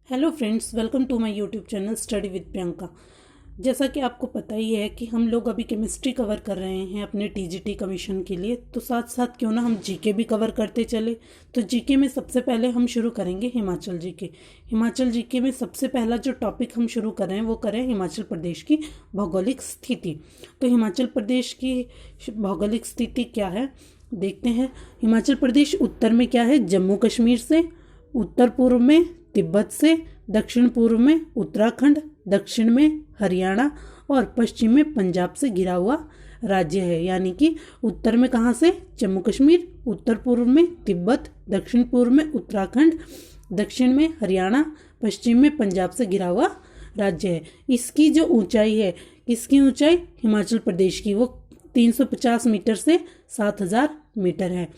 Hello friends, welcome to my YouTube channel study with Priyanka. जैसा कि आपको पता ही है कि हम लोग अभी केमिस्ट्री कवर कर रहे हैं अपने टीजीटी कमीशन के लिए, तो साथ साथ क्यों ना हम जीके भी कवर करते चले। तो जीके में सबसे पहले हम शुरू करेंगे हिमाचल जीके। हिमाचल जीके में सबसे पहला जो टॉपिक हम शुरू कर रहे हैं वो करें हिमाचल प्रदेश की भौगोलिक स्थिति। तो हिमाचल प्रदेश की भौगोलिक स्थिति क्या है देखते हैं। हिमाचल प्रदेश उत्तर में क्या है, जम्मू कश्मीर से, उत्तर पूर्व में तिब्बत से, दक्षिण पूर्व में उत्तराखंड, दक्षिण में हरियाणा और पश्चिम में पंजाब से घिरा हुआ राज्य है। यानी कि उत्तर में कहाँ से, जम्मू कश्मीर, उत्तर पूर्व में तिब्बत, दक्षिण पूर्व में उत्तराखंड, दक्षिण में हरियाणा, पश्चिम में पंजाब से घिरा हुआ राज्य है। इसकी जो ऊंचाई है, किसकी ऊंचाई, हिमाचल प्रदेश की, वो 350 मीटर से 7000 मीटर है।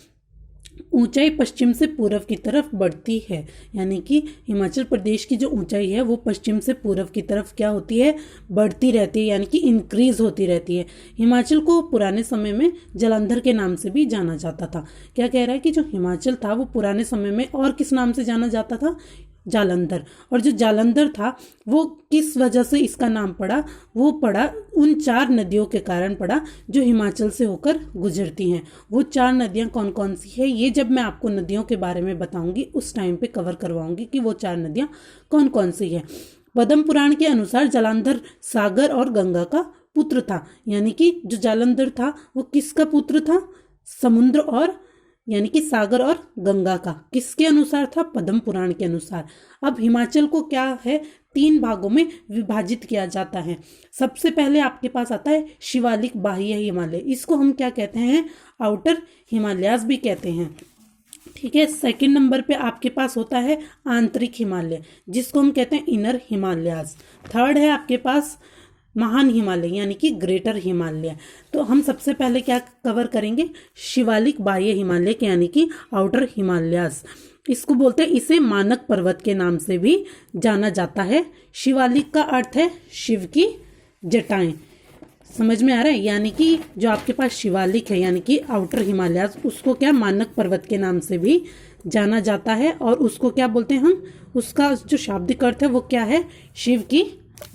ऊंचाई पश्चिम से पूर्व की तरफ बढ़ती है। यानी कि हिमाचल प्रदेश की जो ऊंचाई है वो पश्चिम से पूर्व की तरफ क्या होती है, बढ़ती रहती है, यानी कि इंक्रीज होती रहती है। हिमाचल को पुराने समय में जालंधर के नाम से भी जाना जाता था। क्या कह रहा है कि जो हिमाचल था वो पुराने समय में और किस नाम से जाना जाता था, जालंधर। और जो जालंधर था वो किस वजह से इसका नाम पड़ा, वो पड़ा उन 4 नदियों के कारण पड़ा जो हिमाचल से होकर गुजरती हैं। वो 4 नदियां कौन कौन सी है, ये जब मैं आपको नदियों के बारे में बताऊंगी उस टाइम पे कवर करवाऊंगी कि वो 4 नदियां कौन कौन सी है। पद्म पुराण के अनुसार जालंधर सागर और गंगा का पुत्र था। यानी कि जो जालंधर था वो किसका पुत्र था, समुद्र और यानी कि सागर और गंगा का। किसके अनुसार था, पद्म पुराण के अनुसार। अब हिमाचल को क्या है, 3 भागों में विभाजित किया जाता है। सबसे पहले आपके पास आता है शिवालिक बाह्य हिमालय, इसको हम क्या कहते हैं, आउटर हिमालयाज भी कहते हैं। ठीक है। सेकंड नंबर पे आपके पास होता है आंतरिक हिमालय, जिसको हम कहते हैं इनर हिमालयाज। थर्ड है आपके पास महान हिमालय यानी कि ग्रेटर हिमालय। तो हम सबसे पहले क्या कवर करेंगे, शिवालिक बाह्य हिमालय के यानी कि आउटर हिमालयाज। इसको बोलते हैं, इसे मानक पर्वत के नाम से भी जाना जाता है। शिवालिक का अर्थ है शिव की जटाएं। समझ में आ रहा है। यानी कि जो आपके पास शिवालिक है यानी कि आउटर हिमालयाज, उसको क्या मानक पर्वत के नाम से भी जाना जाता है। और उसको क्या बोलते हैं हम, उसका जो शाब्दिक अर्थ है वो क्या है, शिव की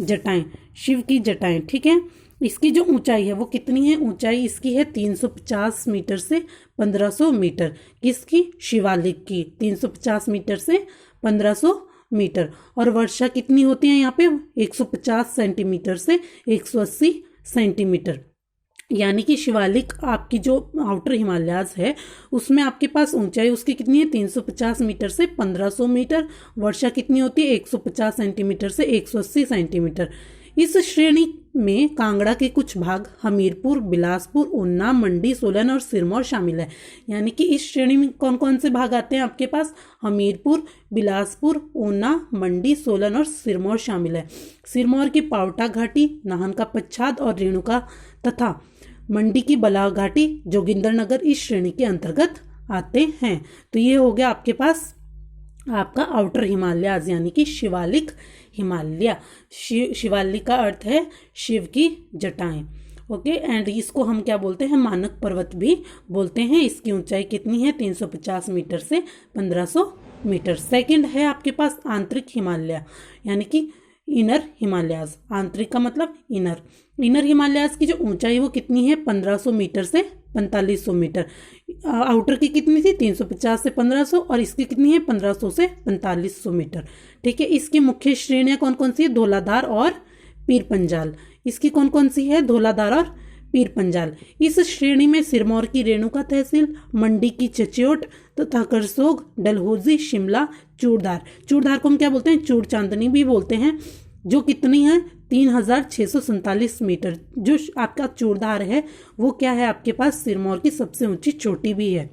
जटाएं, शिव की जटाएं। ठीक है। इसकी जो ऊंचाई है वो कितनी है, ऊंचाई इसकी है 350 मीटर से 1500 मीटर। किसकी, शिवालिक की 350 मीटर से 1500 मीटर। और वर्षा कितनी होती है यहाँ पे, 150 सेंटीमीटर से 180 सेंटीमीटर। यानी कि शिवालिक आपकी जो आउटर हिमालयाज है उसमें आपके पास ऊंचाई उसकी कितनी है, 350 मीटर से 1500 मीटर। वर्षा कितनी होती है, 150 सेंटीमीटर से 180 सेंटीमीटर। इस श्रेणी में कांगड़ा के कुछ भाग, हमीरपुर, बिलासपुर, ऊना, मंडी, सोलन और सिरमौर शामिल है। यानी कि इस श्रेणी में कौन कौन से भाग आते हैं आपके पास, हमीरपुर, बिलासपुर, ऊना, मंडी, सोलन और सिरमौर शामिल है। सिरमौर की पावटा घाटी, नाहन का पच्छाद और रेणुका तथा मंडी की बलाव घाटी, जोगिंदरनगर इस श्रेणी के अंतर्गत आते हैं। तो ये हो गया आपके पास आपका आउटर हिमालयाज यानी कि शिवालिक हिमालय। शिवालिक का अर्थ है शिव की जटाएं। ओके। एंड इसको हम क्या बोलते हैं, मानक पर्वत भी बोलते हैं। इसकी ऊंचाई कितनी है, 350 मीटर से 1500 मीटर। सेकंड है आपके पास आंतरिक हिमालय यानी कि इनर हिमालयाज। आंतरिक का मतलब इनर। इनर हिमालयाज की जो ऊंचाई वो कितनी है, 1500 मीटर से 4500 मीटर। आउटर की कितनी थी, 350 से 1500, और इसकी कितनी है, 1500 से 4500 मीटर। ठीक है। इसकी मुख्य श्रेणियां कौन कौन सी है, धौलाधार और पीर पंजाल। इसकी कौन कौन सी है, धौलाधार और पीर पंजाल। इस श्रेणी में सिरमौर की रेणुका तहसील, मंडी की चच्योट तथा करसोग, डलहौजी, शिमला, चूड़धार। चूड़धार को हम क्या बोलते हैं, चूड़ चांदनी भी बोलते हैं, जो कितनी है, 3647 मीटर। जो आपका चूड़धार है वो क्या है, आपके पास सिरमौर की सबसे ऊंची चोटी भी है।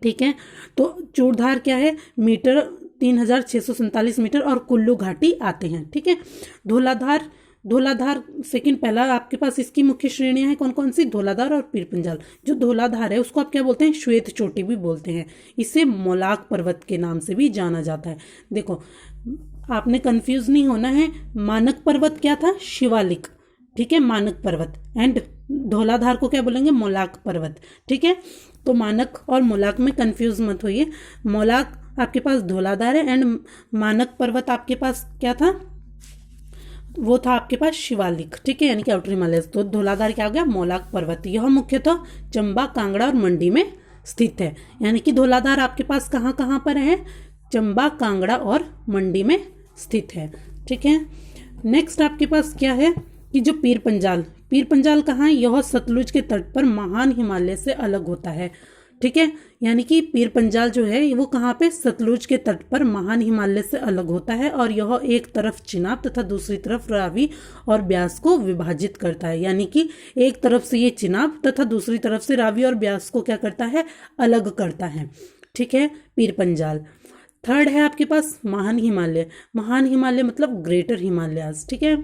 ठीक है। तो चूड़धार क्या है, मीटर 3647 मीटर और कुल्लू घाटी आते हैं। ठीक है। धौलाधार, धौलाधार सेकंड, पहला आपके पास इसकी मुख्य श्रेणियां हैं कौन कौन सी, धौलाधार और पीर पंजाल। जो धौलाधार है उसको आप क्या बोलते हैं, श्वेत चोटी भी बोलते हैं। इसे मोलाक पर्वत के नाम से भी जाना जाता है। देखो आपने कंफ्यूज नहीं होना है। मानक पर्वत क्या था, शिवालिक। ठीक है, मानक पर्वत। एंड धौलाधार को क्या बोलेंगे, मोलाक पर्वत। ठीक है। तो मानक और मोलाक में कंफ्यूज मत होइए। मोलाक आपके पास धौलाधार है, एंड मानक पर्वत आपके पास क्या था, वो था आपके पास शिवालिक, ठीक है, यानी कि आउटर हिमालय। तो धौलाधार क्या हो गया, मौलाक पर्वत। यह मुख्यतः चंबा, कांगड़ा और मंडी में स्थित है। यानी कि धौलाधार आपके पास कहाँ कहाँ पर है, चंबा, कांगड़ा और मंडी में स्थित है, ठीक है। नेक्स्ट आपके पास क्या है कि जो पीर पंजाल, पीर पंजाल कहाँ है, यह सतलुज के तट पर महान हिमालय से अलग होता है, ठीक है। यानी कि पीर पंजाल जो है वो कहाँ पे, सतलुज के तट पर महान हिमालय से अलग होता है, और यह एक तरफ चिनाब तथा दूसरी तरफ रावी और ब्यास को विभाजित करता है। यानी कि एक तरफ से ये चिनाब तथा दूसरी तरफ से रावी और ब्यास को क्या करता है, अलग करता है, ठीक है, पीर पंजाल। थर्ड है आपके पास महान हिमालय। महान हिमालय मतलब ग्रेटर हिमालयाज, ठीक है।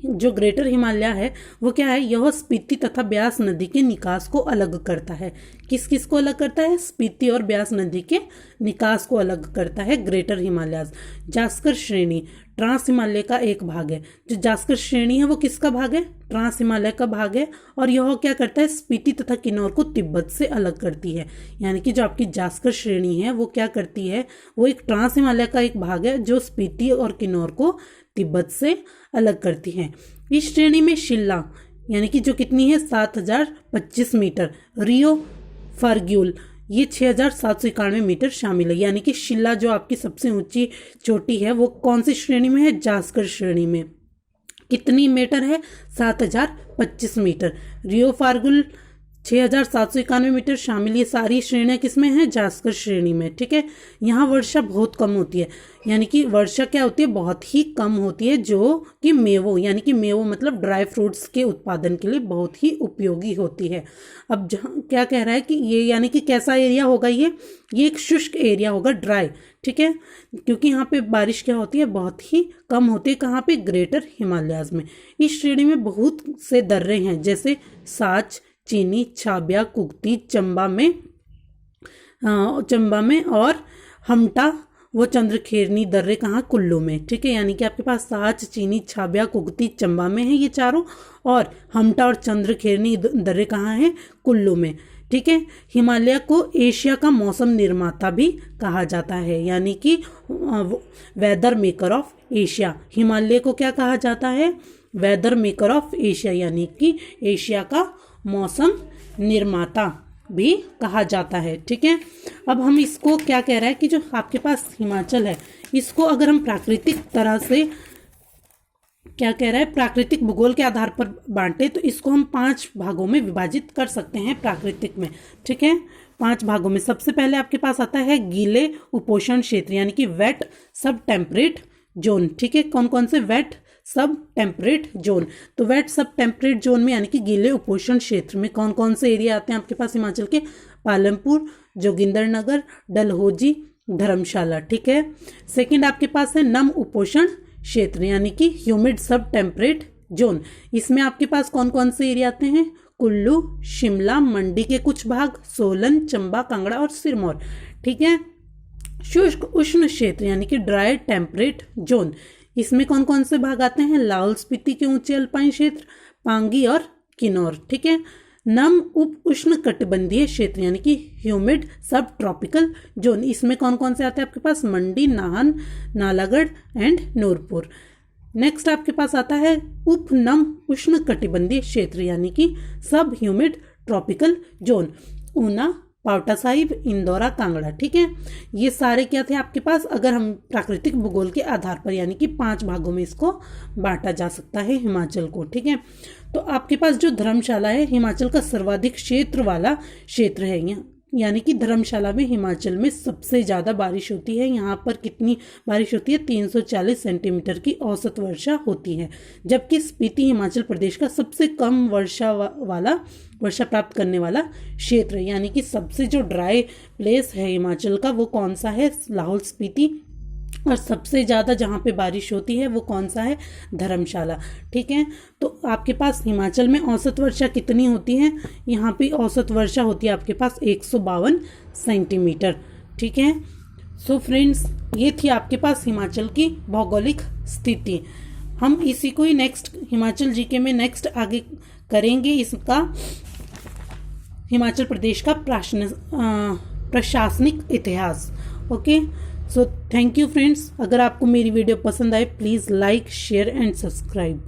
जो ग्रेटर हिमालय है वो क्या है, यह स्पीति तथा ब्यास नदी के निकास को अलग करता है। किस किस को अलग करता है, स्पीति और ब्यास नदी के निकास को अलग करता है ग्रेटर हिमालयाज। जास्कर श्रेणी ट्रांस हिमालय का एक भाग है। जो जास्कर श्रेणी है वो किसका भाग है, ट्रांस हिमालय का भाग है, और यह क्या करता है, स्पीति तथा किन्नौर को तिब्बत से अलग करती है। यानी कि जो आपकी जास्कर श्रेणी है वो क्या करती है, वो एक ट्रांस हिमालय का एक भाग है जो स्पीति और किन्नौर को तिब्बत से अलग करती है। इस श्रेणी में शिल्ला यानी कि जो कितनी है 7025 मीटर, रियो फार्ग्यूल ये 6791 मीटर शामिल है। यानी कि शिल्ला जो आपकी सबसे ऊंची चोटी है वो कौन सी श्रेणी में है, जास्कर श्रेणी में। कितनी मीटर है, 7025 मीटर। रियो फार्ग्यूल 6791 मीटर शामिल। ये सारी श्रेणियाँ किसमें हैं, जास्कर श्रेणी में, ठीक है। यहाँ वर्षा बहुत कम होती है, यानी कि वर्षा क्या होती है, बहुत ही कम होती है, जो कि मेवों यानी कि मेवों मतलब ड्राई फ्रूट्स के उत्पादन के लिए बहुत ही उपयोगी होती है। अब जहाँ क्या कह रहा है कि ये यानी कि कैसा एरिया होगा, ये एक शुष्क एरिया होगा, ड्राई, ठीक है, क्योंकि यहाँ पे बारिश क्या होती है, बहुत ही कम होती है। कहाँ पे, ग्रेटर हिमालयाज में। इस श्रेणी में बहुत से दर्रे हैं, जैसे साच, चीनी, छाबिया, कुगती, चंबा में और हमटा वो चंद्रखेरनी दर्रे कहाँ, कुल्लू में, ठीक है। यानी कि आपके पास साच, चीनी, छाबिया, कुगती, चंबा में है ये चारों, और हमटा और चंद्रखेरनी दर्रे कहाँ हैं, कुल्लू में, ठीक है। हिमालय को एशिया का मौसम निर्माता भी कहा जाता है, यानी कि weather maker of Asia. Himalaya को क्या कहा जाता है, वेदर मेकर ऑफ एशिया, यानी कि एशिया का मौसम निर्माता भी कहा जाता है, ठीक है। अब हम इसको क्या कह रहा है कि जो आपके पास हिमाचल है, इसको अगर हम प्राकृतिक तरह से क्या कह रहा है, प्राकृतिक भूगोल के आधार पर बांटे तो इसको हम 5 भागों में विभाजित कर सकते हैं प्राकृतिक में, ठीक है। 5 भागों में सबसे पहले आपके पास आता है गीले उपोषण क्षेत्र, यानी कि वेट सब टेम्परेट जोन, ठीक है। कौन कौन से, वेट सब टेम्परेट जोन। तो वेट सब टेम्परेट जोन में यानी कि गीले उपोषण क्षेत्र में कौन कौन से एरिया आते हैं आपके पास हिमाचल के, पालमपुर, जोगिंदरनगर, डलहौजी, धर्मशाला, ठीक है। सेकंड आपके पास है नम उपोषण क्षेत्र, यानी कि ह्यूमिड सब टेम्परेट जोन। इसमें आपके पास कौन कौन से एरिया आते हैं, कुल्लू, शिमला, मंडी के कुछ भाग, सोलन, चंबा, कांगड़ा और सिरमौर, ठीक है। शुष्क उष्ण क्षेत्र यानी कि ड्राई टेम्परेट जोन, इसमें कौन कौन से भाग आते हैं, लाहौल स्पीति के ऊंचे अल्पाइन क्षेत्र, पांगी और किन्नौर, ठीक है। नम उप उष्ण कटिबंधीय क्षेत्र यानी कि ह्यूमिड सब ट्रॉपिकल जोन, इसमें कौन कौन से आते हैं आपके पास, मंडी, नाहन, नालागढ़ एंड नूरपुर। नेक्स्ट आपके पास आता है उप नम उष्ण कटिबंधीय क्षेत्र यानी कि सब humid tropical zone, Una, Paonta Sahib, Indora, Kangra, ठीक है। ये सारे क्या थे आपके पास, अगर हम प्राकृतिक भूगोल के आधार पर यानी कि 5 भागों में इसको बांटा जा सकता है हिमाचल को, ठीक है। तो आपके पास जो धर्मशाला है हिमाचल का सर्वाधिक क्षेत्र वाला क्षेत्र है, यानी कि धर्मशाला में हिमाचल में सबसे ज़्यादा बारिश होती है। यहाँ पर कितनी बारिश होती है, 340 सेंटीमीटर की औसत वर्षा होती है, जबकि स्पीति हिमाचल प्रदेश का सबसे कम वर्षा प्राप्त करने वाला क्षेत्र है। यानी कि सबसे जो ड्राई प्लेस है हिमाचल का वो कौन सा है, लाहौल स्पीति, और सबसे ज़्यादा जहाँ पे बारिश होती है वो कौन सा है, धर्मशाला, ठीक है। तो आपके पास हिमाचल में औसत वर्षा कितनी होती है, यहाँ पे औसत वर्षा होती है आपके पास 152 सेंटीमीटर, ठीक है। सो फ्रेंड्स, ये थी आपके पास हिमाचल की भौगोलिक स्थिति। हम इसी को ही नेक्स्ट हिमाचल जीके में नेक्स्ट आगे करेंगे, इसका हिमाचल प्रदेश का प्रशासनिक इतिहास। Okay, so thank you friends. अगर आपको मेरी वीडियो पसंद आए please like share and subscribe.